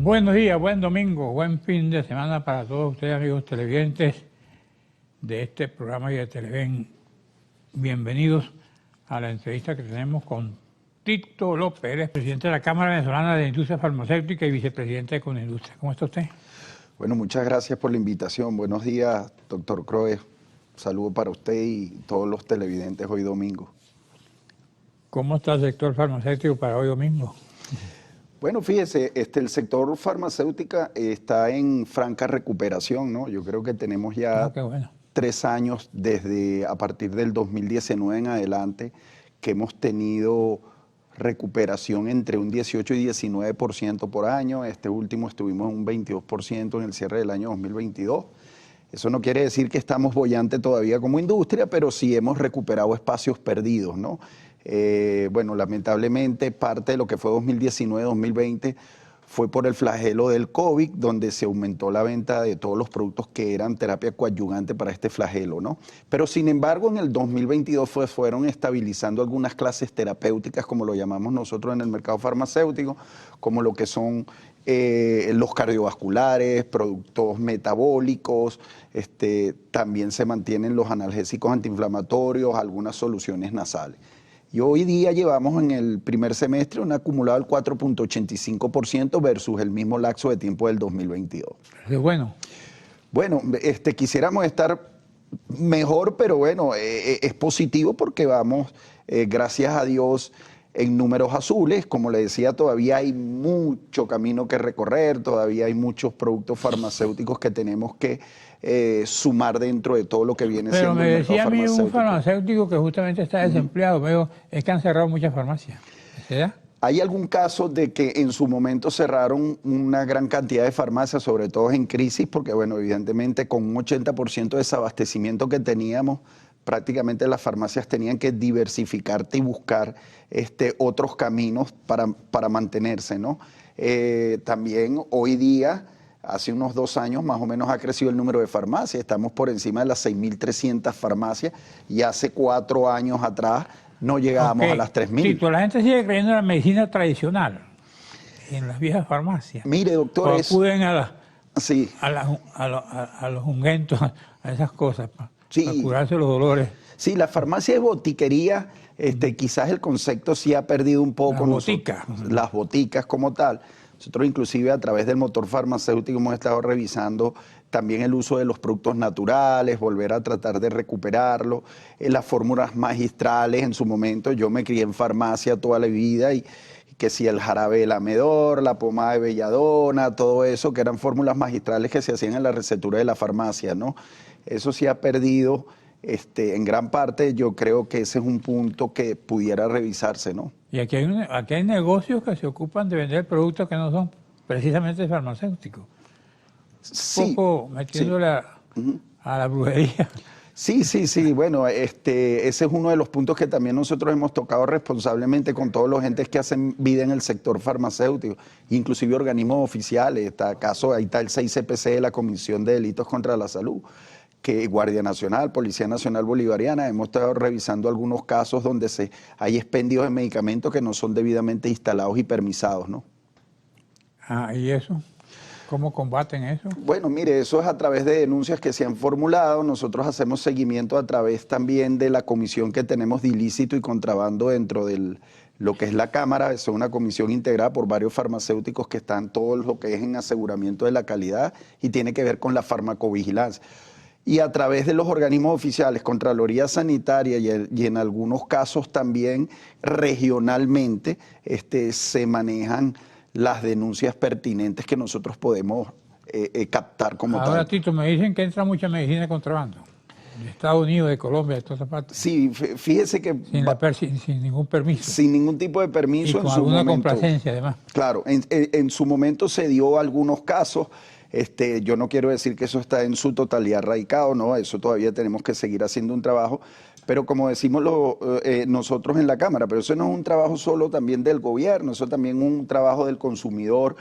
Buenos días, buen domingo, buen fin de semana para todos ustedes, amigos televidentes de este programa y de Televen. Bienvenidos a la entrevista que tenemos con Tito López, él es presidente de la Cámara Venezolana de Industria Farmacéutica y vicepresidente de Conindustria. ¿Cómo está usted? Bueno, muchas gracias por la invitación. Buenos días, doctor Croes. Saludo para usted y todos los televidentes hoy domingo. ¿Cómo está el sector farmacéutico para hoy domingo? Bueno, fíjese, el sector farmacéutica está en franca recuperación, ¿no? Yo creo que tenemos ya 3 años desde a partir del 2019 en adelante que hemos tenido recuperación entre un 18 y 19% por año. Este último estuvimos en un 22% en el cierre del año 2022. Eso no quiere decir que estamos boyante todavía como industria, pero sí hemos recuperado espacios perdidos, ¿no? Bueno, lamentablemente parte de lo que fue 2019-2020 fue por el flagelo del COVID, donde se aumentó la venta de todos los productos que eran terapia coadyuvante para este flagelo, ¿no? Pero sin embargo, en el 2022 fueron estabilizando algunas clases terapéuticas, como lo llamamos nosotros en el mercado farmacéutico, como lo que son los cardiovasculares, productos metabólicos, también se mantienen los analgésicos antiinflamatorios, algunas soluciones nasales. Y hoy día llevamos en el primer semestre un acumulado del 4.85% versus el mismo lapso de tiempo del 2022. ¿Es bueno? Bueno, quisiéramos estar mejor, pero bueno, es positivo porque vamos, gracias a Dios, en números azules. Como le decía, todavía hay mucho camino que recorrer, todavía hay muchos productos farmacéuticos que tenemos que sumar dentro de todo lo que viene siendo el mercado farmacéutico. Pero me decía a mí un farmacéutico que justamente está desempleado, veo, es que han cerrado muchas farmacias. ¿Verdad? Hay algún caso de que en su momento cerraron una gran cantidad de farmacias, sobre todo en crisis, porque bueno, evidentemente con un 80% de desabastecimiento que teníamos, prácticamente las farmacias tenían que diversificarte y buscar otros caminos para mantenerse, ¿no? También hoy día, hace unos 2 años más o menos ha crecido el número de farmacias, estamos por encima de las 6.300 farmacias y hace 4 años atrás no llegábamos a las 3.000. Tito, la gente sigue creyendo en la medicina tradicional, en las viejas farmacias. Mire, doctor, o acuden sí, a los ungüentos, a esas cosas, para curarse los dolores. Sí, la farmacia de botiquería, quizás el concepto sí ha perdido un poco. Las boticas como tal. Nosotros inclusive a través del motor farmacéutico hemos estado revisando también el uso de los productos naturales, volver a tratar de recuperarlo, las fórmulas magistrales en su momento. Yo me crié en farmacia toda la vida y que si el jarabe de lamedor, la pomada de belladona, todo eso, que eran fórmulas magistrales que se hacían en la recetura de la farmacia, ¿no? Eso sí ha perdido en gran parte. Yo creo que ese es un punto que pudiera revisarse, ¿no? Y aquí hay negocios que se ocupan de vender productos que no son precisamente farmacéuticos. Sí, un poco metiéndole a la brujería. Sí. Bueno, ese es uno de los puntos que también nosotros hemos tocado responsablemente con todos los entes que hacen vida en el sector farmacéutico, inclusive organismos oficiales. Ahí está el 6CPC de la Comisión de Delitos contra la Salud, que Guardia Nacional, Policía Nacional Bolivariana. Hemos estado revisando algunos casos donde hay expendios de medicamentos que no son debidamente instalados y permisados, ¿no? ¿Y eso? ¿Cómo combaten eso? Bueno, mire, eso es a través de denuncias que se han formulado. Nosotros hacemos seguimiento a través también de la comisión que tenemos de ilícito y contrabando dentro de lo que es la Cámara. Es una comisión integrada por varios farmacéuticos que están todo lo que es en aseguramiento de la calidad y tiene que ver con la farmacovigilancia. Y a través de los organismos oficiales, Contraloría Sanitaria y en algunos casos también regionalmente, se manejan las denuncias pertinentes que nosotros podemos captar como tal. Ahora, Tito, me dicen que entra mucha medicina de contrabando, de Estados Unidos, de Colombia, de todas esas partes. Sí, fíjese que... Sin ningún permiso. Sin ningún tipo de permiso. Y con alguna complacencia, además. Claro, en su momento se dio algunos casos. Yo no quiero decir que eso está en su totalidad radicado, no, eso todavía tenemos que seguir haciendo un trabajo, pero como decimos nosotros en la Cámara, pero eso no es un trabajo solo también del gobierno, eso también es un trabajo del consumidor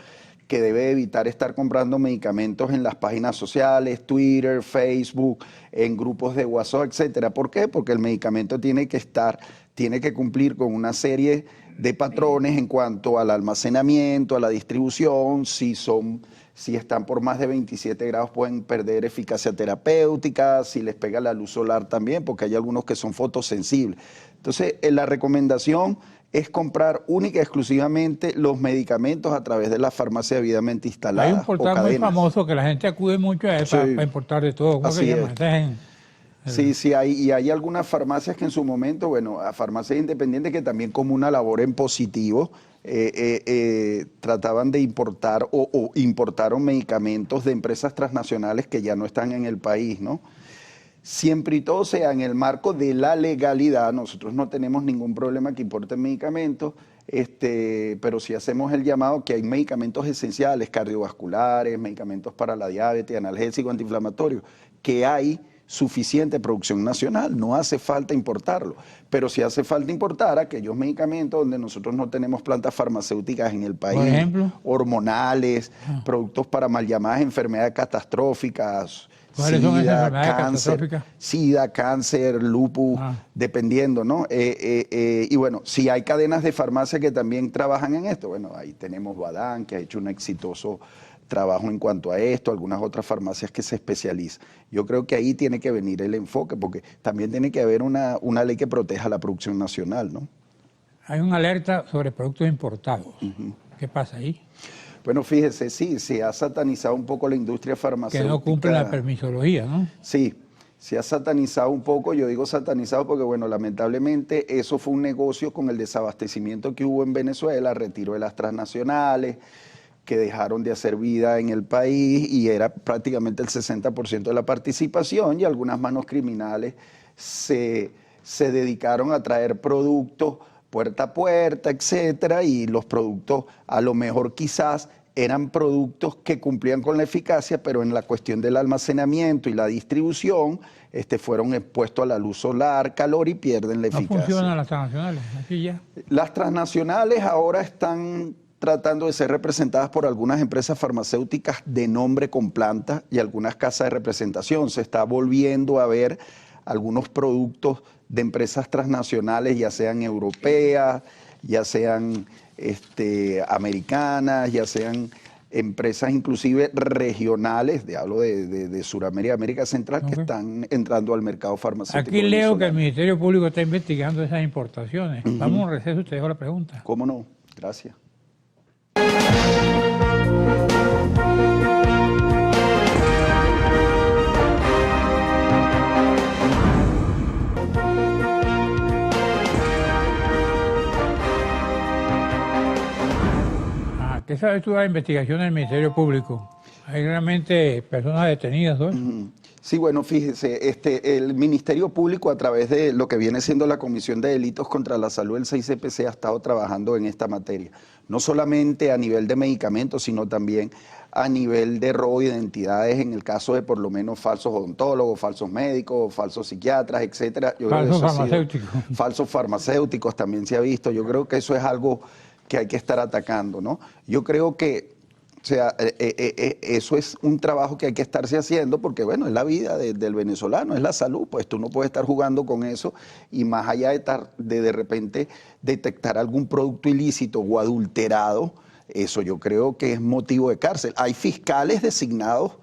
que debe evitar estar comprando medicamentos en las páginas sociales, Twitter, Facebook, en grupos de WhatsApp, etcétera. ¿Por qué? Porque el medicamento tiene que estar tiene que cumplir con una serie de patrones en cuanto al almacenamiento, a la distribución. Si están por más de 27 grados pueden perder eficacia terapéutica, si les pega la luz solar también, porque hay algunos que son fotosensibles. Entonces, la recomendación es comprar única y exclusivamente los medicamentos a través de la farmacia debidamente instalada. Hay un portal muy famoso que la gente acude mucho a él para importar de todo. ¿Cómo se llama? Sí, hay algunas farmacias que en su momento, bueno, a farmacias independientes que también como una labor en positivo, trataban de importar o importaron medicamentos de empresas transnacionales que ya no están en el país, ¿no? Siempre y todo sea en el marco de la legalidad. Nosotros no tenemos ningún problema que importen medicamentos, pero sí hacemos el llamado que hay medicamentos esenciales, cardiovasculares, medicamentos para la diabetes, analgésicos, antiinflamatorios, que hay suficiente producción nacional, no hace falta importarlo, pero sí hace falta importar aquellos medicamentos donde nosotros no tenemos plantas farmacéuticas en el país, por ejemplo, hormonales, productos para mal llamadas enfermedades catastróficas, ¿cuáles son esas enfermedades catastróficas? SIDA, cáncer, lupus, dependiendo, ¿no? Y bueno, si hay cadenas de farmacia que también trabajan en esto, bueno, ahí tenemos Badán, que ha hecho un exitoso trabajo en cuanto a esto, algunas otras farmacias que se especializan. Yo creo que ahí tiene que venir el enfoque, porque también tiene que haber una ley que proteja la producción nacional, ¿no? Hay una alerta sobre productos importados. ¿Qué pasa ahí? Bueno, fíjese, sí, se ha satanizado un poco la industria farmacéutica. Que no cumple la permisología, ¿no? Sí, se ha satanizado un poco. Yo digo satanizado porque, bueno, lamentablemente eso fue un negocio con el desabastecimiento que hubo en Venezuela, retiro de las transnacionales, que dejaron de hacer vida en el país y era prácticamente el 60% de la participación, y algunas manos criminales se dedicaron a traer productos puerta a puerta, etcétera, y los productos a lo mejor quizás eran productos que cumplían con la eficacia, pero en la cuestión del almacenamiento y la distribución fueron expuestos a la luz solar, calor, y pierden la eficacia. ¿No funcionan las transnacionales? Aquí ya. Las transnacionales ahora están tratando de ser representadas por algunas empresas farmacéuticas de nombre con planta y algunas casas de representación. Se está volviendo a ver algunos productos de empresas transnacionales, ya sean europeas, ya sean americanas, ya sean empresas inclusive regionales, hablo de Sudamérica, América Central, que están entrando al mercado farmacéutico. Aquí leo que el Ministerio Público está investigando esas importaciones. Vamos a un receso y te dejo la pregunta. ¿Cómo no? Gracias. ¿Qué sabes tú de la investigación del Ministerio Público? ¿Hay realmente personas detenidas hoy? Sí, bueno, fíjese, el Ministerio Público, a través de lo que viene siendo la Comisión de Delitos contra la Salud del 6CPC, ha estado trabajando en esta materia. No solamente a nivel de medicamentos, sino también a nivel de robo de identidades, en el caso de por lo menos falsos odontólogos, falsos médicos, falsos psiquiatras, etcétera. Falsos farmacéuticos. Falsos farmacéuticos también se ha visto. Yo creo que eso es algo que hay que estar atacando, ¿no? Yo creo que, o sea, eso es un trabajo que hay que estarse haciendo porque, bueno, es la vida del venezolano, es la salud, pues tú no puedes estar jugando con eso, y más allá de repente detectar algún producto ilícito o adulterado, eso yo creo que es motivo de cárcel. Hay fiscales designados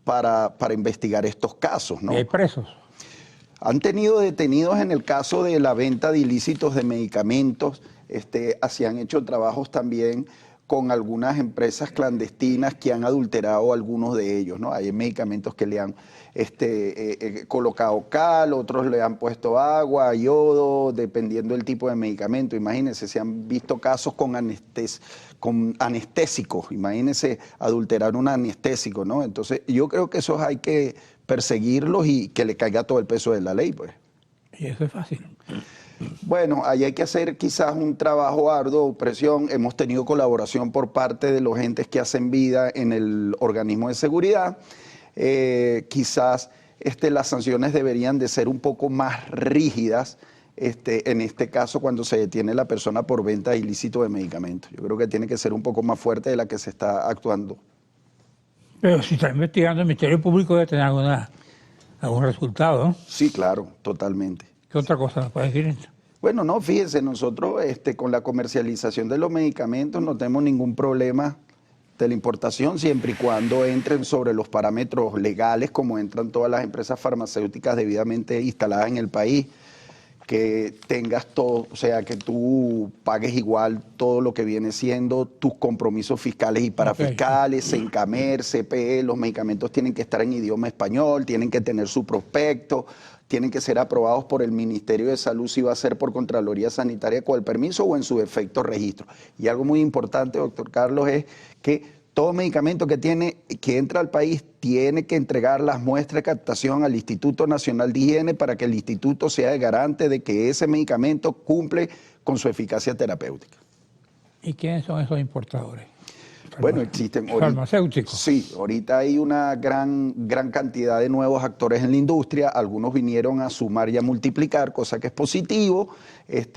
para investigar estos casos, ¿no? ¿Y hay presos? Han tenido detenidos en el caso de la venta de ilícitos de medicamentos. Así han hecho trabajos también con algunas empresas clandestinas que han adulterado algunos de ellos, ¿no? Hay medicamentos que le han colocado cal, otros le han puesto agua, yodo, dependiendo del tipo de medicamento. Imagínense, se han visto casos con anestésicos, imagínense adulterar un anestésico, ¿no? Entonces yo creo que esos hay que perseguirlos y que le caiga todo el peso de la ley, pues. Y eso es fácil. Bueno, ahí hay que hacer quizás un trabajo arduo, presión. Hemos tenido colaboración por parte de los entes que hacen vida en el organismo de seguridad. Quizás las sanciones deberían de ser un poco más rígidas, en este caso cuando se detiene la persona por venta ilícito de medicamentos. Yo creo que tiene que ser un poco más fuerte de la que se está actuando. Pero si está investigando el Ministerio Público debe tener algún resultado, ¿no? Sí, claro, totalmente. ¿Qué otra cosa nos puede decir esto? Bueno, no, fíjense, nosotros con la comercialización de los medicamentos no tenemos ningún problema de la importación siempre y cuando entren sobre los parámetros legales como entran todas las empresas farmacéuticas debidamente instaladas en el país, que tengas todo, o sea, que tú pagues igual todo lo que viene siendo tus compromisos fiscales y parafiscales, Sencamer, CPE, los medicamentos tienen que estar en idioma español, tienen que tener su prospecto, tienen que ser aprobados por el Ministerio de Salud si va a ser por Contraloría Sanitaria con el permiso o en su defecto registro. Y algo muy importante, doctor Carlos, es que todo medicamento que entra al país tiene que entregar las muestras de captación al Instituto Nacional de Higiene para que el instituto sea el garante de que ese medicamento cumple con su eficacia terapéutica. ¿Y quiénes son esos importadores? Bueno, existen farmacéuticos. Sí, ahorita hay una gran cantidad de nuevos actores en la industria. Algunos vinieron a sumar y a multiplicar, cosa que es positivo,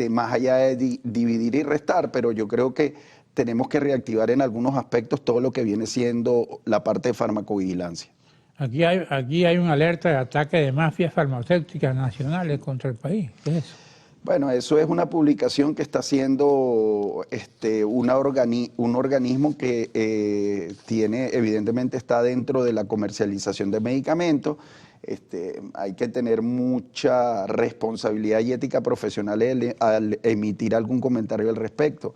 más allá de dividir y restar, pero yo creo que tenemos que reactivar en algunos aspectos todo lo que viene siendo la parte de farmacovigilancia. Aquí hay una alerta de ataque de mafias farmacéuticas nacionales contra el país. ¿Qué es eso? Bueno, eso es una publicación que está haciendo un organismo que evidentemente está dentro de la comercialización de medicamentos. Hay que tener mucha responsabilidad y ética profesional al emitir algún comentario al respecto.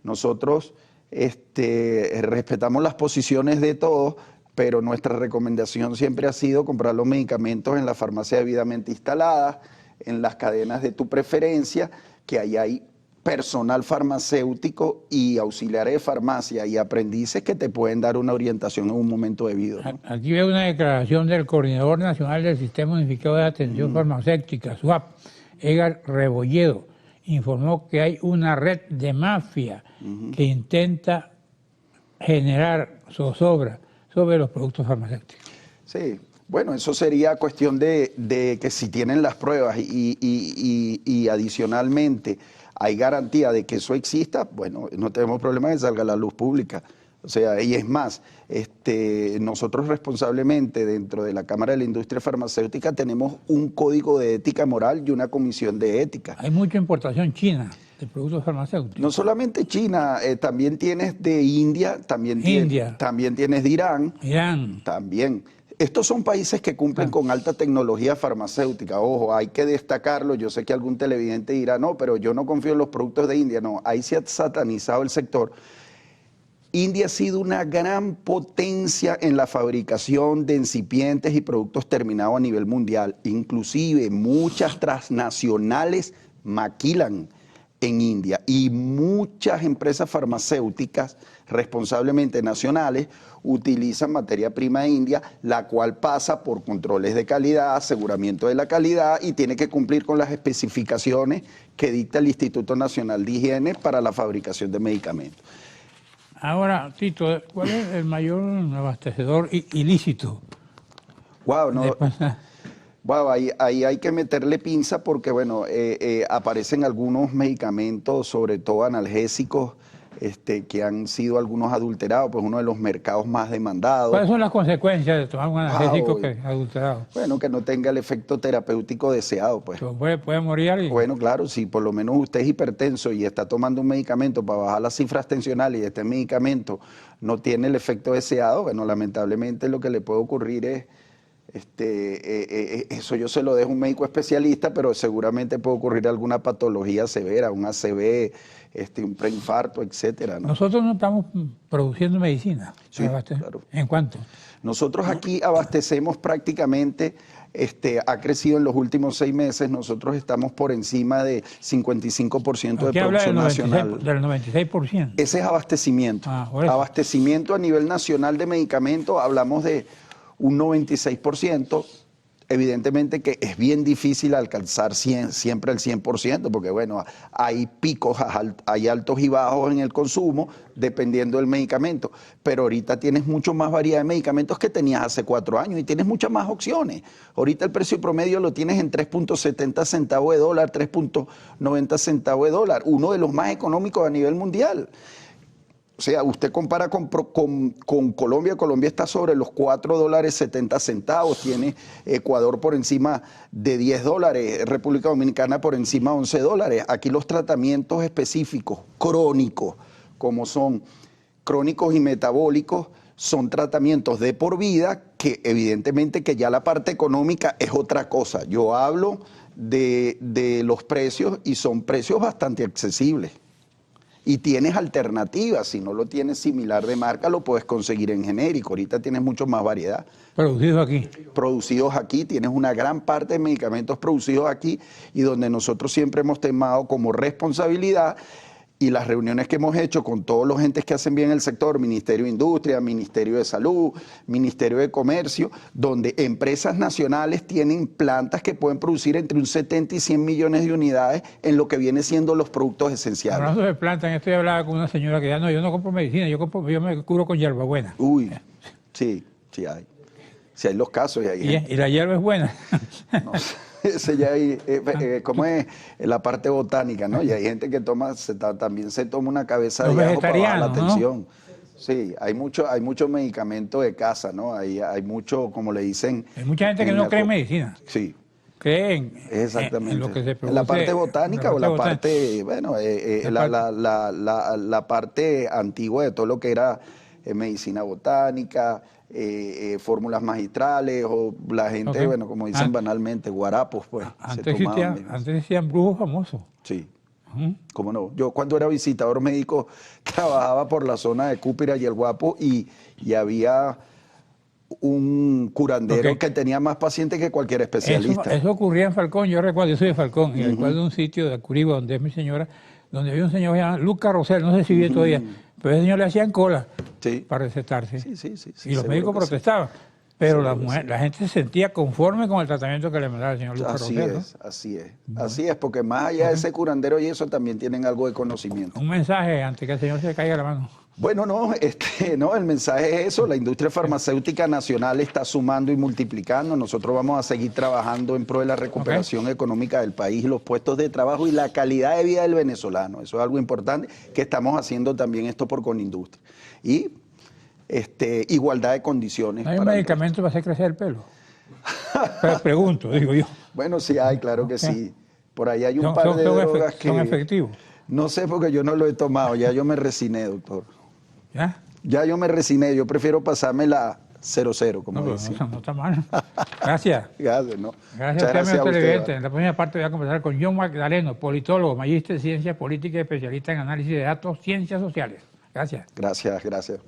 Nosotros respetamos las posiciones de todos, pero nuestra recomendación siempre ha sido comprar los medicamentos en la farmacia debidamente instaladas, en las cadenas de tu preferencia, que ahí hay personal farmacéutico y auxiliares de farmacia y aprendices que te pueden dar una orientación en un momento debido, ¿no? Aquí veo una declaración del Coordinador Nacional del Sistema Unificado de Atención Farmacéutica, SUAP, Edgar Rebolledo, informó que hay una red de mafia que intenta generar zozobra sobre los productos farmacéuticos. Sí. Bueno, eso sería cuestión de que si tienen las pruebas y adicionalmente hay garantía de que eso exista, bueno, no tenemos problema de que salga a la luz pública. O sea, y es más, nosotros responsablemente dentro de la Cámara de la Industria Farmacéutica tenemos un código de ética moral y una comisión de ética. Hay mucha importación china de productos farmacéuticos. No solamente China, también tienes de India, también tienes de Irán. Irán. También. Estos son países que cumplen con alta tecnología farmacéutica. Ojo, hay que destacarlo. Yo sé que algún televidente dirá, no, pero yo no confío en los productos de India. No, ahí se ha satanizado el sector. India ha sido una gran potencia en la fabricación de incipientes y productos terminados a nivel mundial. Inclusive muchas transnacionales maquilan en India y muchas empresas farmacéuticas responsablemente nacionales utilizan materia prima de India, la cual pasa por controles de calidad, aseguramiento de la calidad y tiene que cumplir con las especificaciones que dicta el Instituto Nacional de Higiene para la fabricación de medicamentos. Ahora, Tito, ¿cuál es el mayor abastecedor ilícito? Ahí hay que meterle pinza porque, bueno, aparecen algunos medicamentos, sobre todo analgésicos, que han sido algunos adulterados, pues uno de los mercados más demandados. ¿Cuáles son las consecuencias de tomar un analgésico que es adulterado? Bueno, que no tenga el efecto terapéutico deseado, pues. ¿Puede morir alguien? Bueno, claro, si por lo menos usted es hipertenso y está tomando un medicamento para bajar las cifras tensionales y este medicamento no tiene el efecto deseado, bueno, lamentablemente lo que le puede ocurrir es eso yo se lo dejo a un médico especialista, pero seguramente puede ocurrir alguna patología severa, un ACV, un preinfarto, etcétera, ¿no? Nosotros no estamos produciendo medicina. Sí, claro. ¿En cuánto? Nosotros aquí abastecemos prácticamente, ha crecido en los últimos 6 meses, nosotros estamos por encima de 55% de producción nacional. Del 96%. Ese es abastecimiento. Abastecimiento a nivel nacional de medicamentos, hablamos de un 96%, evidentemente que es bien difícil alcanzar siempre el 100%, porque bueno, hay picos, hay altos y bajos en el consumo, dependiendo del medicamento, pero ahorita tienes mucho más variedad de medicamentos que tenías hace 4 años y tienes muchas más opciones. Ahorita el precio promedio lo tienes en 3.70 centavos de dólar, 3.90 centavos de dólar, uno de los más económicos a nivel mundial. O sea, usted compara con Colombia, Colombia está sobre los $4.70, tiene Ecuador por encima de $10, República Dominicana por encima de $11. Aquí los tratamientos específicos, crónicos, como son crónicos y metabólicos, son tratamientos de por vida, que evidentemente que ya la parte económica es otra cosa. Yo hablo de los precios y son precios bastante accesibles. Y tienes alternativas, si no lo tienes similar de marca, lo puedes conseguir en genérico. Ahorita tienes mucho más variedad. Producidos aquí. Producidos aquí, tienes una gran parte de medicamentos producidos aquí y donde nosotros siempre hemos tomado como responsabilidad, y las reuniones que hemos hecho con todos los entes que hacen bien el sector, Ministerio de Industria, Ministerio de Salud, Ministerio de Comercio, donde empresas nacionales tienen plantas que pueden producir entre un 70 y 100 millones de unidades en lo que viene siendo los productos esenciales. Hablando de plantas, en esto yo hablaba con una señora que ya no, yo no compro medicina, yo me curo con hierbabuena. Uy, sí hay. Sí hay los casos. ¿Y la hierba es buena? No, ese ya hay, ¿cómo es? La parte botánica, ¿no? Y hay gente que también se toma una cabeza de ajo para bajar la tensión. ¿No? Sí, hay mucho medicamento de casa, ¿no? Hay mucho, como le dicen. Hay mucha gente que no cree en medicina. Sí. Creen exactamente en lo que se produce. En la parte botánica o la parte, bueno, la parte antigua de todo lo que era medicina botánica, fórmulas magistrales, o la gente, bueno, como dicen banalmente, guarapos, pues. Antes decían brujos famosos. Sí. ¿Cómo no? Yo cuando era visitador médico trabajaba por la zona de Cúpira y El Guapo y había un curandero que tenía más pacientes que cualquier especialista. Eso ocurría en Falcón, yo recuerdo de Falcón, y recuerdo un sitio de Curitiba donde es mi señora, donde había un señor llamado Lucas Rosell, no sé si vive todavía, pero ese señor le hacían cola para recetarse. Sí, y los médicos protestaban. Pero la gente se sentía conforme con el tratamiento que le mandaba el señor Lucas Rosell. Así es, porque más allá de ese curandero y eso también tienen algo de conocimiento. Un mensaje antes que el señor se caiga la mano. Bueno, no, el mensaje es eso, la industria farmacéutica nacional está sumando y multiplicando, nosotros vamos a seguir trabajando en pro de la recuperación económica del país, los puestos de trabajo y la calidad de vida del venezolano, eso es algo importante que estamos haciendo también esto por Conindustria. Y igualdad de condiciones. ¿Hay un medicamento para hacer crecer el pelo? Pregunto, digo yo. Bueno, sí hay, claro que sí. Por ahí hay un par de drogas que... ¿Son efectivos? No sé porque yo no lo he tomado, ya yo me resigné, doctor. ¿Ya? Ya yo me resigné, yo prefiero pasarme la 00, como decía. No está mal. Gracias. Gracias, ¿no? Gracias a usted, televidente. En la primera parte voy a conversar con John Magdaleno, politólogo, magíster en ciencias políticas y especialista en análisis de datos, ciencias sociales. Gracias. Gracias.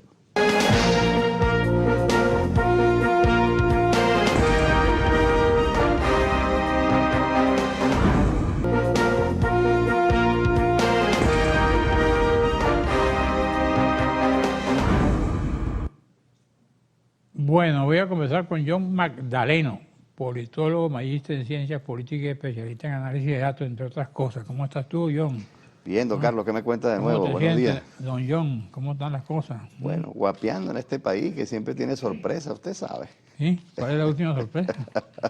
Bueno, voy a conversar con John Magdaleno, politólogo, magíster en ciencias políticas y especialista en análisis de datos, entre otras cosas. ¿Cómo estás tú, John? Bien, don Carlos, ¿qué me cuenta de nuevo? Buenos días. Don John, ¿cómo están las cosas? Bueno, guapeando en este país que siempre tiene sorpresa, usted sabe. ¿Sí? ¿Cuál es la última sorpresa?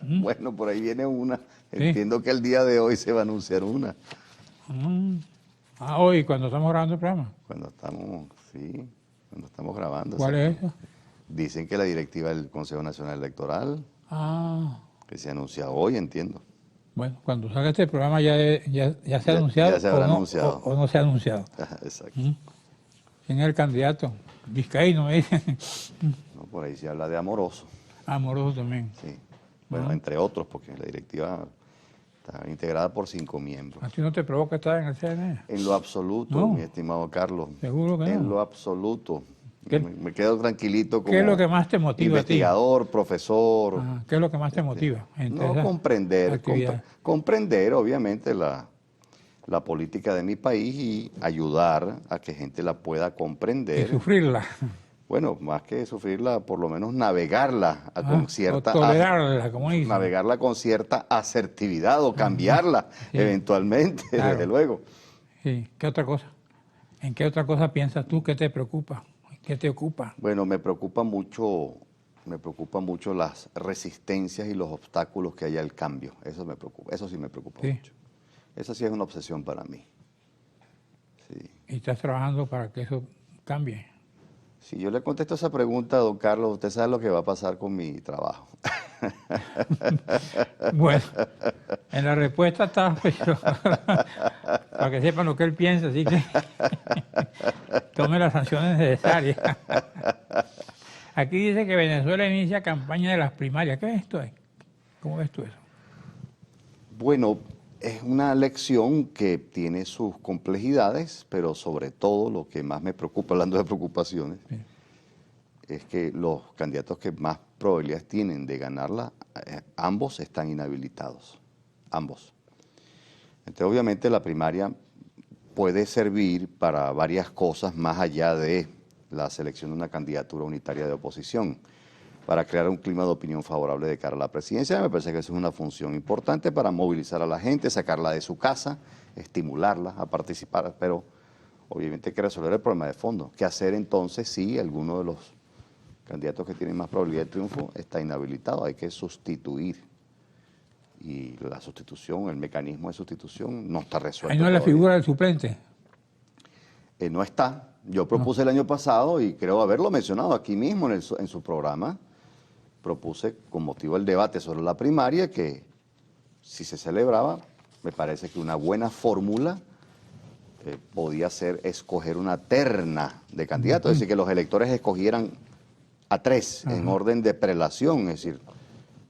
Bueno, por ahí viene una. Entiendo que el día de hoy se va a anunciar una. Hoy, cuando estamos grabando el programa. Cuando estamos grabando. ¿Cuál es esa? Dicen que la directiva del Consejo Nacional Electoral, que se anuncia hoy, entiendo. Bueno, cuando salga este programa ya se ha anunciado, ya se habrá anunciado. O no se ha anunciado. Exacto. ¿Quién es el candidato? Vizcaíno, me dicen. No, por ahí se habla de Amoroso. Amoroso también. Sí. Bueno, entre otros, porque la directiva está integrada por 5 miembros. ¿A ti no te provoca estar en el CNE? En lo absoluto, mi estimado Carlos. ¿Seguro que no? En lo absoluto. Me quedo tranquilito como ¿Qué es lo que más te motiva investigador, a ti? profesor. ¿Qué es lo que más te motiva? No, comprender obviamente la política de mi país y ayudar a que gente la pueda comprender. Y sufrirla. Bueno, más que sufrirla, por lo menos navegarla con cierta... tolerarla, como dicen. Navegarla con cierta asertividad o cambiarla eventualmente, desde luego. Sí. ¿Qué otra cosa? ¿En qué otra cosa piensas tú que te preocupa? ¿Qué te ocupa? Bueno, me preocupa mucho las resistencias y los obstáculos que hay al cambio. Eso me preocupa, eso sí me preocupa mucho. Esa sí es una obsesión para mí. Sí. ¿Y estás trabajando para que eso cambie. Si yo le contesto esa pregunta, don Carlos, usted sabe lo que va a pasar con mi trabajo. Bueno, en la respuesta está, pero para que sepan lo que él piensa, así que tome las sanciones necesarias. Aquí dice que Venezuela inicia campaña de las primarias. ¿Qué es esto? ¿Cómo ves tú eso? Bueno, es una lección que tiene sus complejidades, pero sobre todo lo que más me preocupa, hablando de preocupaciones, sí, es que los candidatos que más probabilidades tienen de ganarla, ambos están inhabilitados, ambos. Entonces, obviamente, la primaria puede servir para varias cosas más allá de la selección de una candidatura unitaria de oposición, para crear un clima de opinión favorable de cara a la presidencia. Me parece que eso es una función importante para movilizar a la gente, sacarla de su casa, estimularla a participar, pero obviamente hay que resolver el problema de fondo. ¿Qué hacer entonces si alguno de los candidatos que tienen más probabilidad de triunfo está inhabilitado? Hay que sustituir. Y la sustitución, el mecanismo de sustitución no está resuelto. ¿Ahí no es la figura del suplente? No está. Yo propuse el año pasado, y creo haberlo mencionado aquí mismo en su programa, propuse con motivo del debate sobre la primaria que si se celebraba, me parece que una buena fórmula podía ser escoger una terna de candidatos, es decir, que los electores escogieran a 3 en orden de prelación, es decir,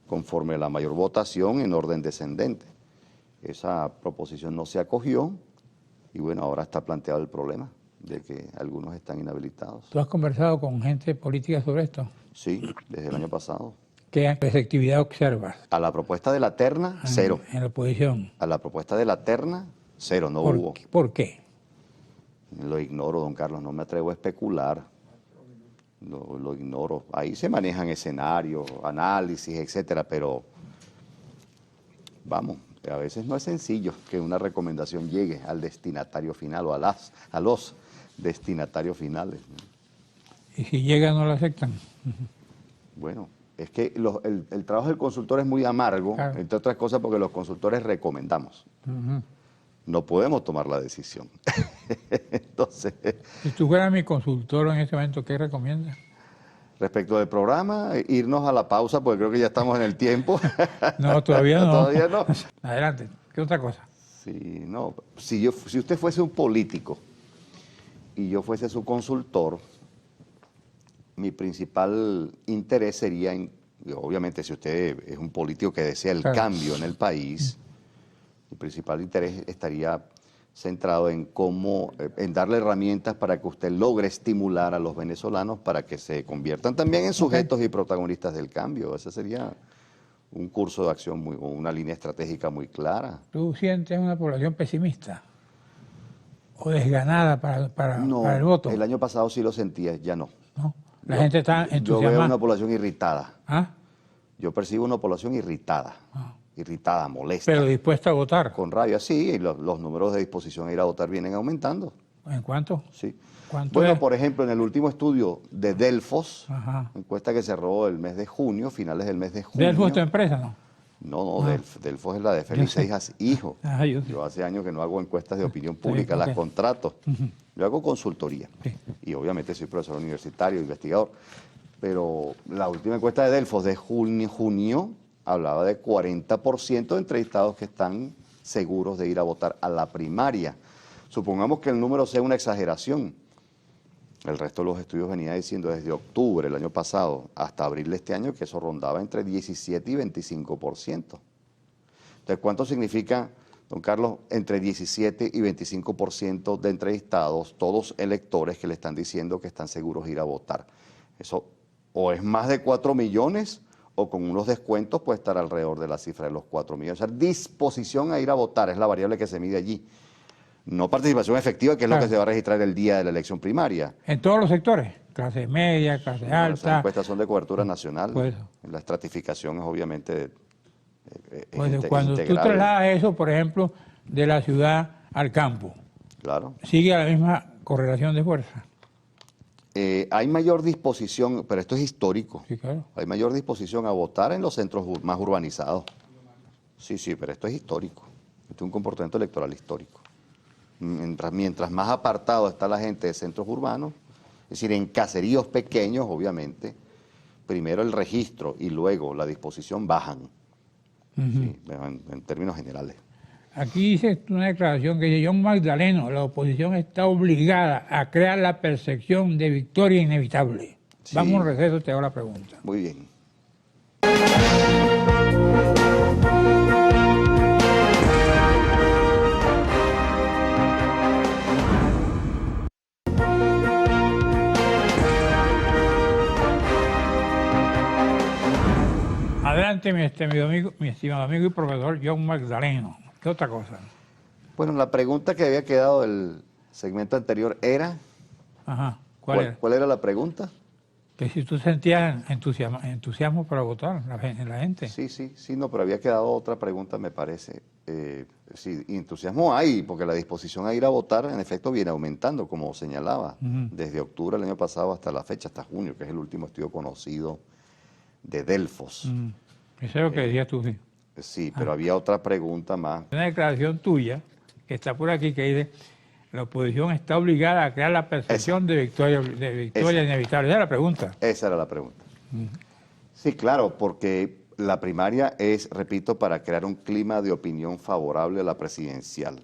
conforme la mayor votación en orden descendente. Esa proposición no se acogió y bueno, ahora está planteado el problema de que algunos están inhabilitados. ¿Tú has conversado con gente política sobre esto? Sí, desde el año pasado. ¿Qué receptividad observas? A la propuesta de la terna, 0. En la oposición. A la propuesta de la terna, 0, no hubo. ¿Por qué? Lo ignoro, don Carlos, no me atrevo a especular. Lo ignoro. Ahí se manejan escenarios, análisis, etcétera, pero vamos, a veces no es sencillo que una recomendación llegue al destinatario final o a los destinatarios finales. ¿Y si llega no lo aceptan? Bueno, es que el trabajo del consultor es muy amargo, claro, entre otras cosas porque los consultores recomendamos. No podemos tomar la decisión. Entonces, si tú fueras mi consultor en este momento, ¿qué recomiendas? Respecto del programa, irnos a la pausa porque creo que ya estamos en el tiempo. No, todavía no. Todavía no. Adelante, ¿qué otra cosa? Sí, no. Si usted fuese un político y yo fuese su consultor, mi principal interés sería, obviamente si usted es un político que desea el cambio en el país, mi principal interés estaría centrado en darle herramientas para que usted logre estimular a los venezolanos para que se conviertan también en sujetos y protagonistas del cambio. Ese sería un curso de acción, una línea estratégica muy clara. ¿Tú sientes una población pesimista o desganada para el voto? El año pasado sí lo sentía, ya no. ¿No? La gente está entusiasmada. Yo veo una población irritada. ¿Ah? Yo percibo una población irritada. Irritada, molesta. Pero dispuesta a votar. Con rabia, sí, y los números de disposición a ir a votar vienen aumentando. ¿En cuánto? Sí. ¿Cuánto bueno, es? Por ejemplo, en el último estudio de Delfos, encuesta que cerró el mes de junio, finales del mes de junio. ¿Delfos es tu empresa, no? No, Delfos es la de Félix Seijas Hijo. Yo hace años que no hago encuestas de opinión pública, las contrato. Yo hago consultoría. Y obviamente soy profesor universitario, investigador. Pero la última encuesta de Delfos de junio hablaba de 40% de entrevistados que están seguros de ir a votar a la primaria. Supongamos que el número sea una exageración. El resto de los estudios venía diciendo desde octubre del año pasado hasta abril de este año que eso rondaba entre 17 y 25%. Entonces, ¿cuánto significa, don Carlos, entre 17 y 25% de entrevistados, todos electores que le están diciendo que están seguros de ir a votar? Eso o es más de 4 millones o con unos descuentos puede estar alrededor de la cifra de los 4 millones. O sea, disposición a ir a votar es la variable que se mide allí. No participación efectiva, que es lo que se va a registrar el día de la elección primaria. En todos los sectores, clase media, clase alta. Las encuestas son de cobertura nacional. La estratificación es obviamente cuando tú trasladas eso, por ejemplo, de la ciudad al campo, claro, ¿sigue a la misma correlación de fuerza? Hay mayor disposición, pero esto es histórico. Sí, claro. Hay mayor disposición a votar en los centros más urbanizados. Sí, pero esto es histórico. Esto es un comportamiento electoral histórico. Mientras más apartado está la gente de centros urbanos, Es decir, en caseríos pequeños, obviamente, primero el registro y luego la disposición bajan, sí, en términos generales. Aquí dice una declaración que dice: John Magdaleno, la oposición está obligada a crear la percepción de victoria inevitable. Sí. Vamos a un receso, te hago la pregunta. Muy bien. Adelante, mi estimado amigo y profesor John Magdaleno. ¿Qué otra cosa? Bueno, la pregunta que había quedado del segmento anterior era... Ajá. ¿Cuál era la pregunta? Que si tú sentías entusiasmo para votar en la gente. Sí, no, pero había quedado otra pregunta, me parece. Sí, entusiasmo hay, porque la disposición a ir a votar, en efecto, viene aumentando, como señalaba, desde octubre del año pasado hasta la fecha, hasta junio, que es el último estudio conocido de Delfos. Eso es lo que decías tú, sí. Sí, pero había otra pregunta más. Una declaración tuya, que está por aquí, que dice: la oposición está obligada a crear la percepción de victoria inevitable. Esa era la pregunta. Esa era la pregunta. Sí, claro, porque la primaria es, repito, para crear un clima de opinión favorable a la presidencial.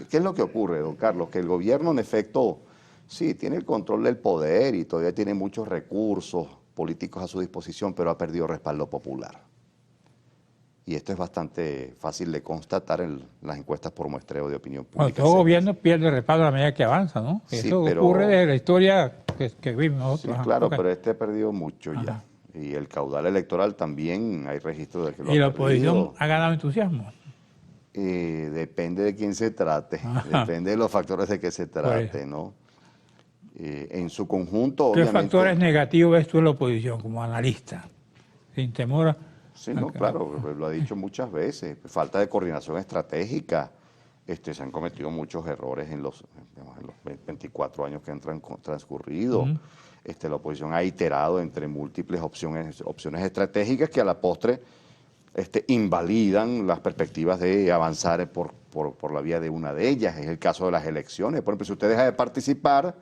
¿Qué es lo que ocurre, don Carlos? Que el gobierno, en efecto, sí, tiene el control del poder y todavía tiene muchos recursos políticos a su disposición, pero ha perdido respaldo popular. Y esto es bastante fácil de constatar en las encuestas por muestreo de opinión pública. Bueno, todo gobierno pierde respaldo a la medida que avanza, ¿no? Sí, eso ocurre desde la historia que vimos nosotros. Sí, claro, pero este ha perdido mucho ya. Y el caudal electoral también hay registro de que lo ha perdido. ¿Y la oposición ha ganado entusiasmo? Depende de quién se trate, depende de los factores de que se trate, ¿no? En su conjunto, ¿Qué obviamente... factores negativos ves tú en la oposición como analista? Sin temor a... Sí, no, claro, lo ha dicho muchas veces. Falta de coordinación estratégica. Se han cometido muchos errores en los 24 años que han transcurrido. La oposición ha iterado entre múltiples opciones estratégicas que a la postre invalidan las perspectivas de avanzar por la vía de una de ellas. Es el caso de las elecciones. Por ejemplo, si usted deja de participar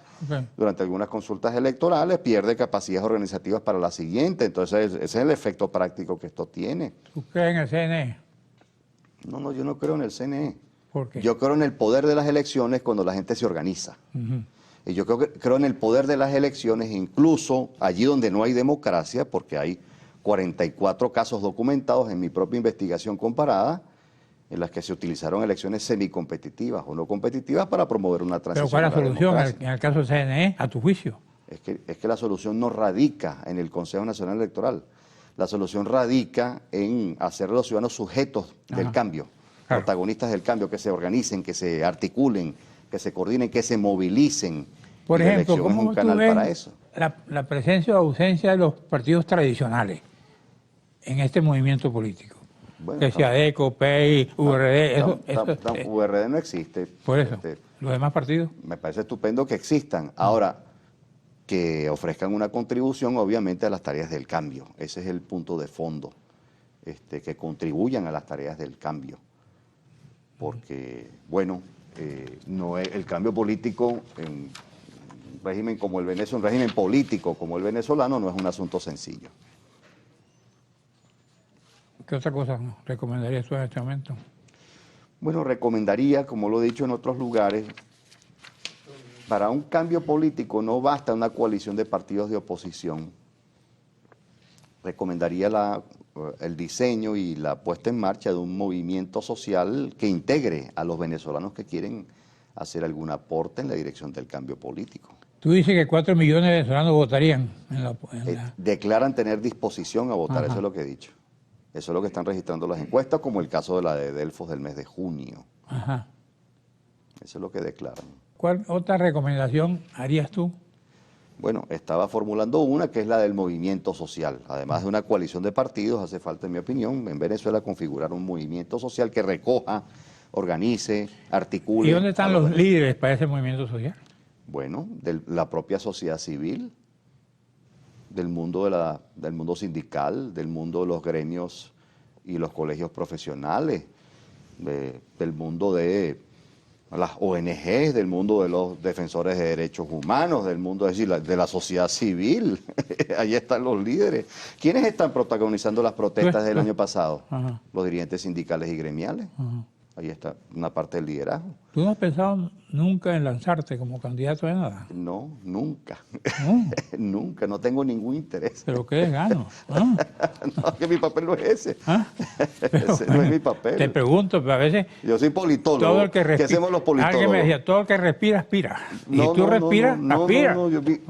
durante algunas consultas electorales, pierde capacidades organizativas para la siguiente. Entonces, ese es el efecto práctico que esto tiene. ¿Tú crees en el CNE? No, yo no creo en el CNE. ¿Por qué? Yo creo en el poder de las elecciones cuando la gente se organiza. Y yo creo en el poder de las elecciones incluso allí donde no hay democracia, porque hay 44 casos documentados en mi propia investigación comparada, en las que se utilizaron elecciones semicompetitivas o no competitivas para promover una transición. ¿Pero cuál es la solución en el caso del CNE, a tu juicio? Es que la solución no radica en el Consejo Nacional Electoral. La solución radica en hacer a los ciudadanos sujetos del cambio, protagonistas del cambio, que se organicen, que se articulen, que se coordinen, que se movilicen. Por ejemplo, ¿cómo es un canal para eso? La presencia o ausencia de los partidos tradicionales en este movimiento político? Bueno, que sea ADECO, PEI, URD, URD no existe. Por eso, ¿los demás partidos? Me parece estupendo que existan. Ahora, que ofrezcan una contribución, obviamente, a las tareas del cambio. Ese es el punto de fondo, que contribuyan a las tareas del cambio. Porque, bueno, no es, el cambio político en un régimen como el venezolano, un régimen político como el venezolano, no es un asunto sencillo. ¿Qué otra cosa recomendarías tú en este momento? Bueno, recomendaría, como lo he dicho en otros lugares, para un cambio político no basta una coalición de partidos de oposición. Recomendaría el diseño y la puesta en marcha de un movimiento social que integre a los venezolanos que quieren hacer algún aporte en la dirección del cambio político. Tú dices que 4 millones de venezolanos votarían declaran tener disposición a votar, eso es lo que he dicho. Eso es lo que están registrando las encuestas, como el caso de la de Delfos del mes de junio. Eso es lo que declaran. ¿Cuál otra recomendación harías tú? Bueno, estaba formulando una que es la del movimiento social. Además de una coalición de partidos, hace falta, en mi opinión, en Venezuela configurar un movimiento social que recoja, organice, articule. ¿Y dónde están los líderes para ese movimiento social? Bueno, de la propia sociedad civil, del mundo sindical, del mundo de los gremios y los colegios profesionales, del mundo de las ONGs, del mundo de los defensores de derechos humanos, del mundo, es decir, de la sociedad civil. Ahí están los líderes. ¿Quiénes están protagonizando las protestas del año pasado? Ajá. Los dirigentes sindicales y gremiales. Ajá. Ahí está una parte del liderazgo. ¿Tú no has pensado nunca en lanzarte como candidato de nada? No, nunca. No. Nunca, no tengo ningún interés. ¿Pero qué gano? No, que mi papel no es ese. ¿Ah? Ese no es mi papel. Te pregunto, pero a veces... Yo soy politólogo. Todo el que respira, ¿Qué hacemos los politólogos? Alguien me decía, todo el que respira, aspira. No, y tú respiras, aspira.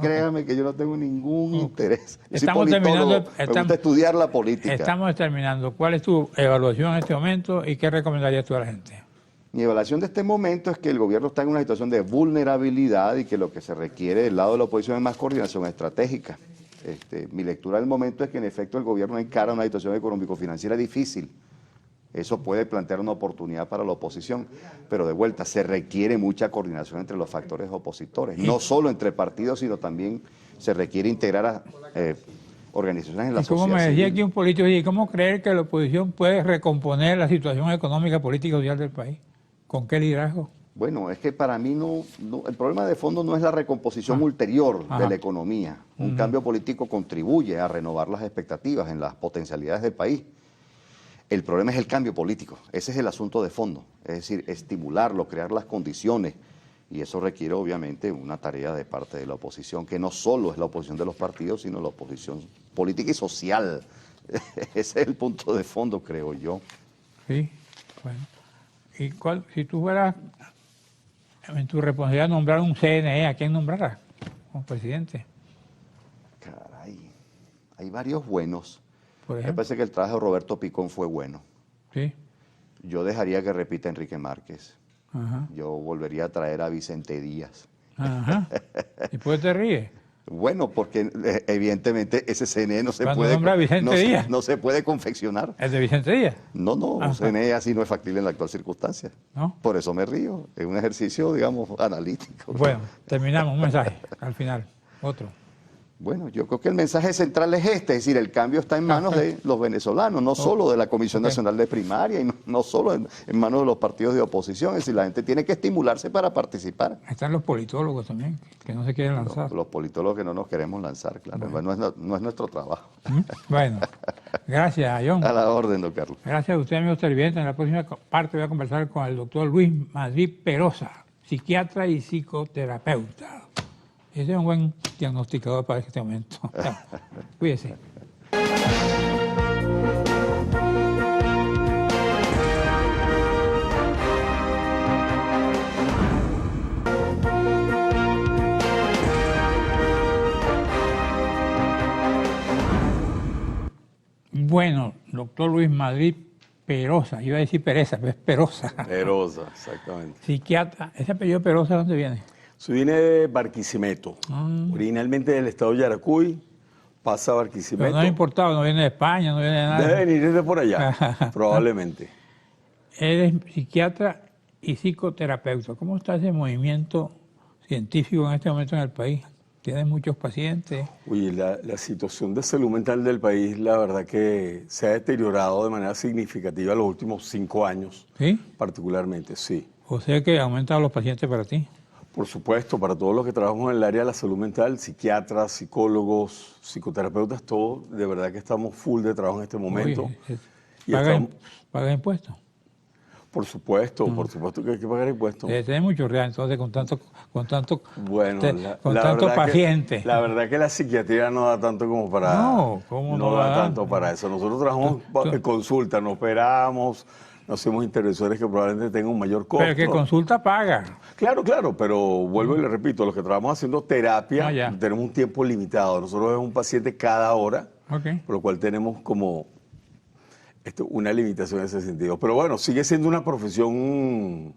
Créame que yo no tengo ningún interés. Yo Estamos soy politólogo, terminando... me gusta estudiar la política. Estamos determinando cuál es tu evaluación en este momento y qué recomendarías tú a la gente. Mi evaluación de este momento es que el gobierno está en una situación de vulnerabilidad y que lo que se requiere del lado de la oposición es más coordinación estratégica. Mi lectura del momento es que en efecto el gobierno encara una situación económico-financiera difícil. Eso puede plantear una oportunidad para la oposición, pero de vuelta se requiere mucha coordinación entre los factores opositores, no solo entre partidos, sino también se requiere integrar a organizaciones en la sociedad Como me decía civil. aquí un político, ¿y cómo creer que la oposición puede recomponer la situación económica, política y social del país? ¿Con qué liderazgo? Bueno, es que para mí el problema de fondo no es la recomposición ulterior de la economía. Un cambio político contribuye a renovar las expectativas en las potencialidades del país. El problema es el cambio político, ese es el asunto de fondo, es decir, estimularlo, crear las condiciones, y eso requiere obviamente una tarea de parte de la oposición, que no solo es la oposición de los partidos, sino la oposición política y social. Ese es el punto de fondo, creo yo. Sí, bueno. ¿Y si tú fueras en tu responsabilidad nombrar un CNE, a quién nombrarás como presidente? Caray, hay varios buenos. Por Me ejemplo. parece que el trabajo de Roberto Picón fue bueno. Sí. Yo dejaría que repita Enrique Márquez. Ajá. Yo volvería a traer a Vicente Díaz. Ajá. ¿Y después te ríes? Bueno, porque evidentemente ese CNE no se Cuando puede, nombra a Vicente Díaz. no se puede confeccionar. ¿El de Vicente Díaz? No, un CNE así no es factible en la actual circunstancia. ¿No? Por eso me río. Es un ejercicio, digamos, analítico. Bueno, terminamos. Un mensaje al final. Otro. Bueno, yo creo que el mensaje central es este, es decir, el cambio está en manos de los venezolanos, no solo de la Comisión Nacional de Primaria y no solo en manos de los partidos de oposición, es decir, la gente tiene que estimularse para participar. Están los politólogos también, que no se quieren lanzar. Los politólogos que no nos queremos lanzar, claro, bueno. No es nuestro trabajo. Bueno, gracias, John. A la orden, don Carlos. Gracias a usted, amigo televidente. En la próxima parte voy a conversar con el doctor Luis Madrid Perosa, psiquiatra y psicoterapeuta. Ese es un buen diagnosticador para este momento. Cuídese. Bueno, doctor Luis Madrid Perosa, iba a decir Pereza, pero es Perosa. Perosa, exactamente. Psiquiatra. ¿Ese apellido Perosa dónde viene? Eso viene de Barquisimeto, originalmente del estado de Yaracuy, pasa a Barquisimeto. Pero no es importado, no viene de España, no viene de nada. Debe venir de por allá, probablemente. Eres psiquiatra y psicoterapeuta. ¿Cómo está ese movimiento científico en este momento en el país? ¿Tienes muchos pacientes? Oye, la situación de salud mental del país, la verdad que se ha deteriorado de manera significativa en los últimos 5 años. ¿Sí? Particularmente, sí. O sea que han aumentado los pacientes para ti. Por supuesto, para todos los que trabajamos en el área de la salud mental, psiquiatras, psicólogos, psicoterapeutas, todos, de verdad que estamos full de trabajo en este momento. Oye, Y ¿paga impuestos? Por supuesto que hay que pagar impuestos. Debe tener mucho real, entonces, con tanto Bueno, paciente. La verdad que la psiquiatría no da tanto como para... No, ¿cómo no da da? tanto para eso. Nosotros trabajamos en consulta, nos operamos, nos hacemos intervenciones que probablemente tengan un mayor costo. Pero el que consulta paga. Claro, pero vuelvo y le repito, los que trabajamos haciendo terapia tenemos un tiempo limitado. Nosotros vemos un paciente cada hora, por lo cual tenemos como una limitación en ese sentido. Pero bueno, sigue siendo una profesión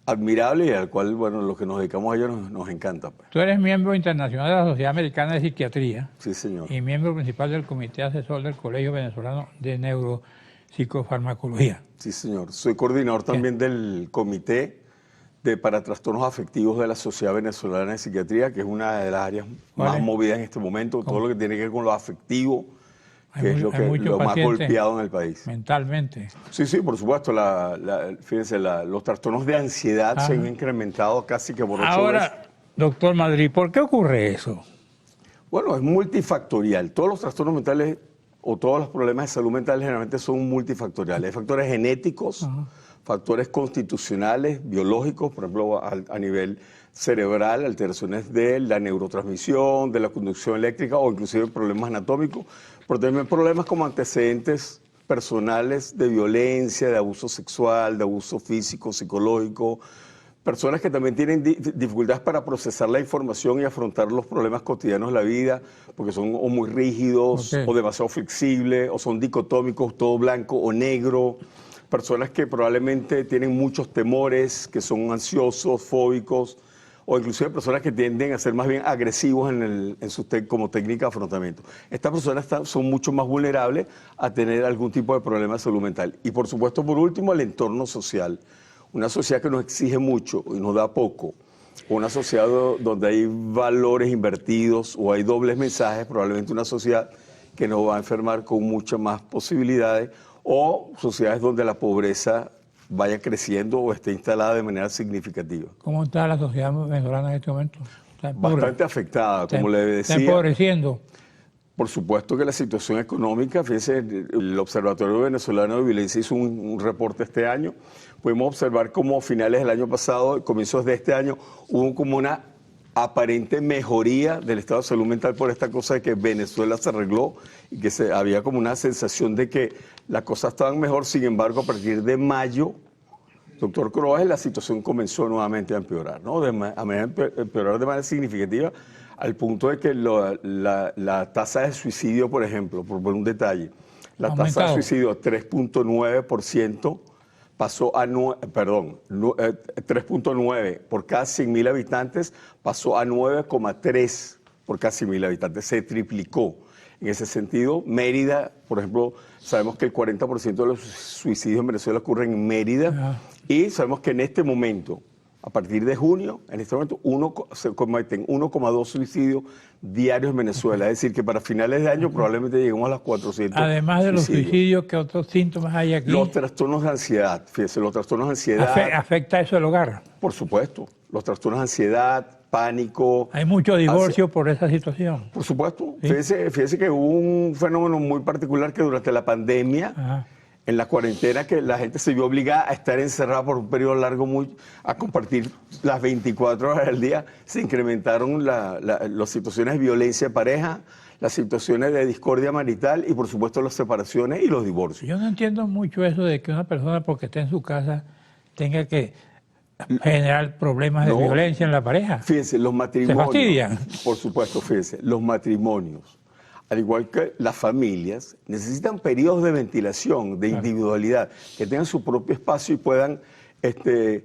admirable y al cual, bueno, los que nos dedicamos a ello nos encanta. Pues. Tú eres miembro internacional de la Sociedad Americana de Psiquiatría. Sí, señor. Y miembro principal del Comité Asesor del Colegio Venezolano de Neuropsicofarmacología. Sí, señor. Soy coordinador también del Comité para Trastornos Afectivos de la Sociedad Venezolana de Psiquiatría, que es una de las áreas más movidas en este momento. Todo lo que tiene que ver con lo afectivo que es lo más golpeado en el país. Mentalmente. Sí, sí, por supuesto. Fíjense, los trastornos de ansiedad se han incrementado casi que por 8 veces. Ahora, doctor Madrid, ¿por qué ocurre eso? Bueno, es multifactorial. Todos los trastornos mentales o todos los problemas de salud mental generalmente son multifactoriales. Hay factores genéticos, factores constitucionales, biológicos, por ejemplo, a nivel cerebral, alteraciones de la neurotransmisión, de la conducción eléctrica o inclusive problemas anatómicos, pero también problemas como antecedentes personales de violencia, de abuso sexual, de abuso físico, psicológico, personas que también tienen dificultades para procesar la información y afrontar los problemas cotidianos de la vida, porque son o muy rígidos, o demasiado flexibles, o son dicotómicos, todo blanco o negro. Personas que probablemente tienen muchos temores, que son ansiosos, fóbicos, o inclusive personas que tienden a ser más bien agresivos como técnica de afrontamiento. Estas personas son mucho más vulnerables a tener algún tipo de problema de salud mental. Y por supuesto, por último, el entorno social. Una sociedad que nos exige mucho y nos da poco, una sociedad donde hay valores invertidos o hay dobles mensajes, probablemente una sociedad que nos va a enfermar con muchas más posibilidades, o sociedades donde la pobreza vaya creciendo o esté instalada de manera significativa. ¿Cómo está la sociedad venezolana en este momento? Bastante afectada, como le decía. ¿Está empobreciendo? Por supuesto que la situación económica, fíjense, el Observatorio Venezolano de Violencia hizo un reporte este año. Pudimos observar cómo a finales del año pasado, comienzos de este año, hubo como una aparente mejoría del estado de salud mental por esta cosa de que Venezuela se arregló y que había como una sensación de que las cosas estaban mejor. Sin embargo, a partir de mayo, doctor Croajes, la situación comenzó nuevamente a empeorar, ¿no? Empeorar de manera significativa, al punto de que la tasa de suicidio, por ejemplo, por poner un detalle, la tasa de suicidio 3.9% pasó a 3.9 por cada 100.000 habitantes, pasó a 9,3 por cada 100.000 habitantes, se triplicó. En ese sentido, Mérida, por ejemplo, sabemos que el 40% de los suicidios en Venezuela ocurren en Mérida, y sabemos que en este momento, a partir de junio, en este momento se cometen 1,2 suicidios diarios en Venezuela. Es decir, que para finales de año probablemente lleguemos a las 400 Además de los suicidios, ¿qué otros síntomas hay aquí? Los trastornos de ansiedad. Fíjese, los trastornos de ansiedad. ¿Afecta eso el hogar? Por supuesto. Los trastornos de ansiedad, pánico. ¿Hay mucho divorcio por esa situación? Por supuesto. ¿Sí? Fíjese que hubo un fenómeno muy particular que durante la pandemia, en la cuarentena, que la gente se vio obligada a estar encerrada por un periodo largo, a compartir las 24 horas del día. Se incrementaron las situaciones de violencia de pareja, las situaciones de discordia marital y, por supuesto, las separaciones y los divorcios. Yo no entiendo mucho eso de que una persona, porque está en su casa, tenga que generar problemas de violencia en la pareja. Fíjense, los matrimonios. ¿Se fastidian? Por supuesto, fíjense, los matrimonios, al igual que las familias, necesitan periodos de ventilación, de individualidad, que tengan su propio espacio y puedan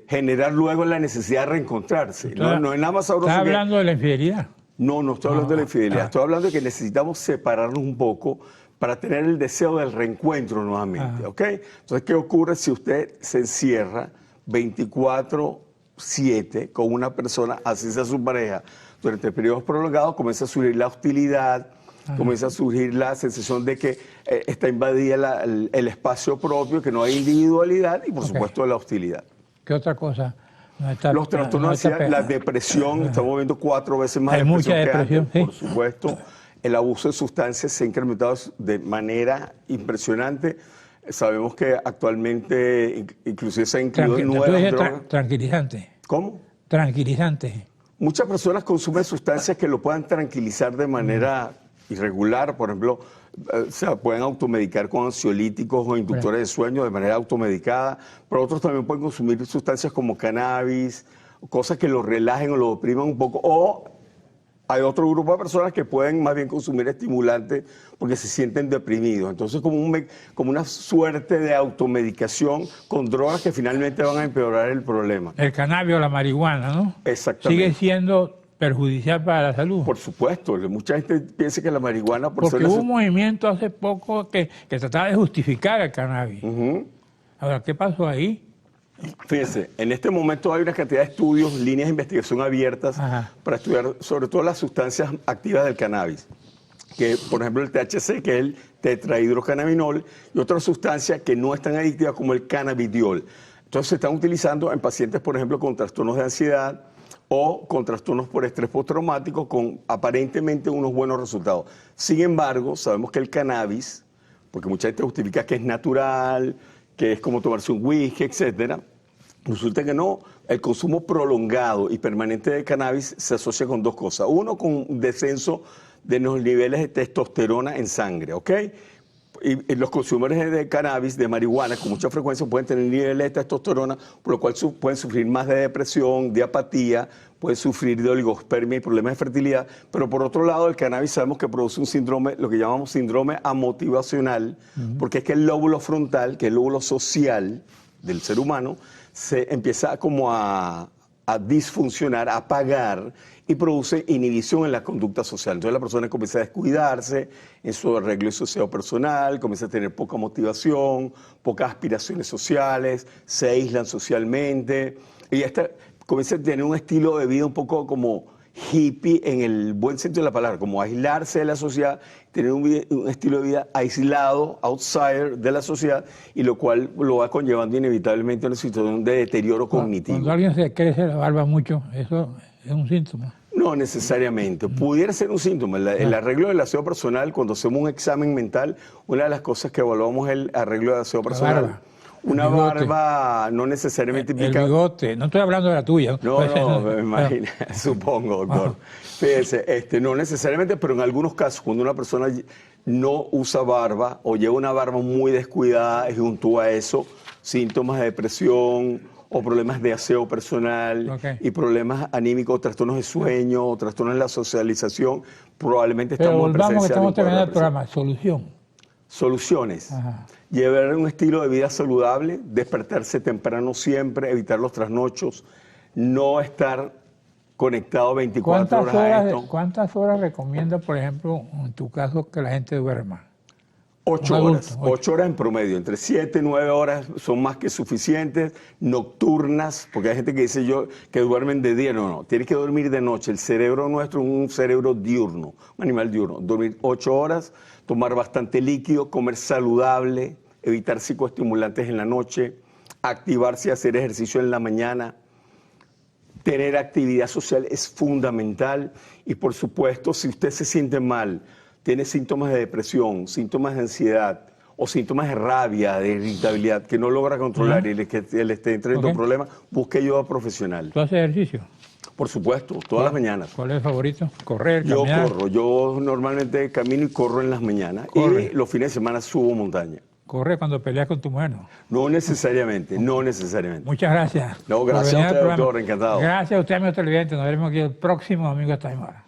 generar luego la necesidad de reencontrarse. No es nada más sabroso. ¿Estás hablando de la infidelidad? No estoy hablando de la infidelidad. Estoy hablando de que necesitamos separarnos un poco para tener el deseo del reencuentro nuevamente. ¿Ok? Entonces, ¿qué ocurre si usted se encierra 24/7 con una persona, así sea su pareja? Durante periodos prolongados comienza a surgir la hostilidad, comienza a surgir la sensación de que está invadida el espacio propio, que no hay individualidad y, por supuesto, la hostilidad. ¿Qué otra cosa? Los trastornos de ansiedad, la depresión, estamos viendo 4 veces más depresión que antes, por supuesto. El abuso de sustancias se ha incrementado de manera impresionante. Sabemos que actualmente inclusive se ha incluido nuevas drogas. Tranquilizante. ¿Cómo? Tranquilizante. Muchas personas consumen sustancias que lo puedan tranquilizar de manera irregular, por ejemplo, se pueden automedicar con ansiolíticos o inductores de sueño de manera automedicada, pero otros también pueden consumir sustancias como cannabis, cosas que lo relajen o lo opriman un poco, o hay otro grupo de personas que pueden más bien consumir estimulantes porque se sienten deprimidos. Entonces, como una suerte de automedicación con drogas que finalmente van a empeorar el problema. El cannabis o la marihuana, ¿no? Exactamente. Sigue siendo perjudicial para la salud. Por supuesto. Mucha gente piensa que la marihuana... Porque hubo un movimiento hace poco que trataba de justificar el cannabis. Ahora, ¿qué pasó ahí? Fíjense, en este momento hay una cantidad de estudios, líneas de investigación abiertas para estudiar sobre todo las sustancias activas del cannabis. que por ejemplo el THC, que es el tetrahidrocannabinol, y otra sustancia que no es tan adictiva como el cannabidiol. Entonces se están utilizando en pacientes, por ejemplo, con trastornos de ansiedad o con trastornos por estrés postraumático, con aparentemente unos buenos resultados. Sin embargo, sabemos que el cannabis, porque mucha gente justifica que es natural, que es como tomarse un whisky, etcétera, resulta que no. El consumo prolongado y permanente de cannabis se asocia con dos cosas. Uno, con un descenso de los niveles de testosterona en sangre, ¿ok? Y los consumidores de cannabis, de marihuana, con mucha frecuencia pueden tener niveles de testosterona, por lo cual pueden sufrir más de depresión, de apatía, pueden sufrir de oligospermia y problemas de fertilidad. Pero por otro lado, el cannabis sabemos que produce un síndrome, lo que llamamos síndrome amotivacional, porque es que el lóbulo frontal, que es el lóbulo social del ser humano, se empieza como a disfuncionar, a apagar, y produce inhibición en la conducta social. Entonces la persona comienza a descuidarse en su arreglo y aseo personal, comienza a tener poca motivación, pocas aspiraciones sociales, se aíslan socialmente, y comienza a tener un estilo de vida un poco como hippie en el buen sentido de la palabra, como aislarse de la sociedad, tener un estilo de vida aislado, outsider de la sociedad, y lo cual lo va conllevando inevitablemente a una situación de deterioro cognitivo. Cuando alguien se crece la barba mucho, eso es un síntoma. No necesariamente. Pudiera ser un síntoma. El arreglo del aseo personal, cuando hacemos un examen mental, una de las cosas que evaluamos es el arreglo del aseo personal. Una barba no necesariamente implica... El bigote, no estoy hablando de la tuya. No, me imagino, supongo, doctor. Fíjense, no necesariamente, pero en algunos casos, cuando una persona no usa barba o lleva una barba muy descuidada, y junto a eso, síntomas de depresión o problemas de aseo personal y problemas anímicos, trastornos de sueño, o trastornos de la socialización, probablemente estamos en presencia de... Estamos terminando el programa. Soluciones. Ajá. Llevar un estilo de vida saludable, despertarse temprano siempre, evitar los trasnochos, no estar conectado 24 horas a esto. ¿Cuántas horas recomiendas, por ejemplo, en tu caso, que la gente duerma? 8 horas, 8 horas en promedio, entre 7 y 9 horas son más que suficientes, nocturnas, porque hay gente que dice que duermen de día, no, tienes que dormir de noche, el cerebro nuestro es un cerebro diurno, un animal diurno, dormir 8 horas, tomar bastante líquido, comer saludable, evitar psicoestimulantes en la noche, activarse y hacer ejercicio en la mañana, tener actividad social es fundamental, y por supuesto, si usted se siente mal, tiene síntomas de depresión, síntomas de ansiedad o síntomas de rabia, de irritabilidad que no logra controlar y le esté trayendo problemas, busque ayuda profesional. ¿Tú haces ejercicio? Por supuesto, todas las mañanas. ¿Cuál es el favorito? ¿Correr, caminar? Yo corro, yo normalmente camino y corro en las mañanas. Y los fines de semana subo montaña. ¿Corre cuando peleas con tu mujer? No necesariamente, no necesariamente. Muchas gracias. No, gracias a usted, doctor, encantado. Gracias a usted, amigo televidente. Nos veremos aquí el próximo domingo a esta misma hora.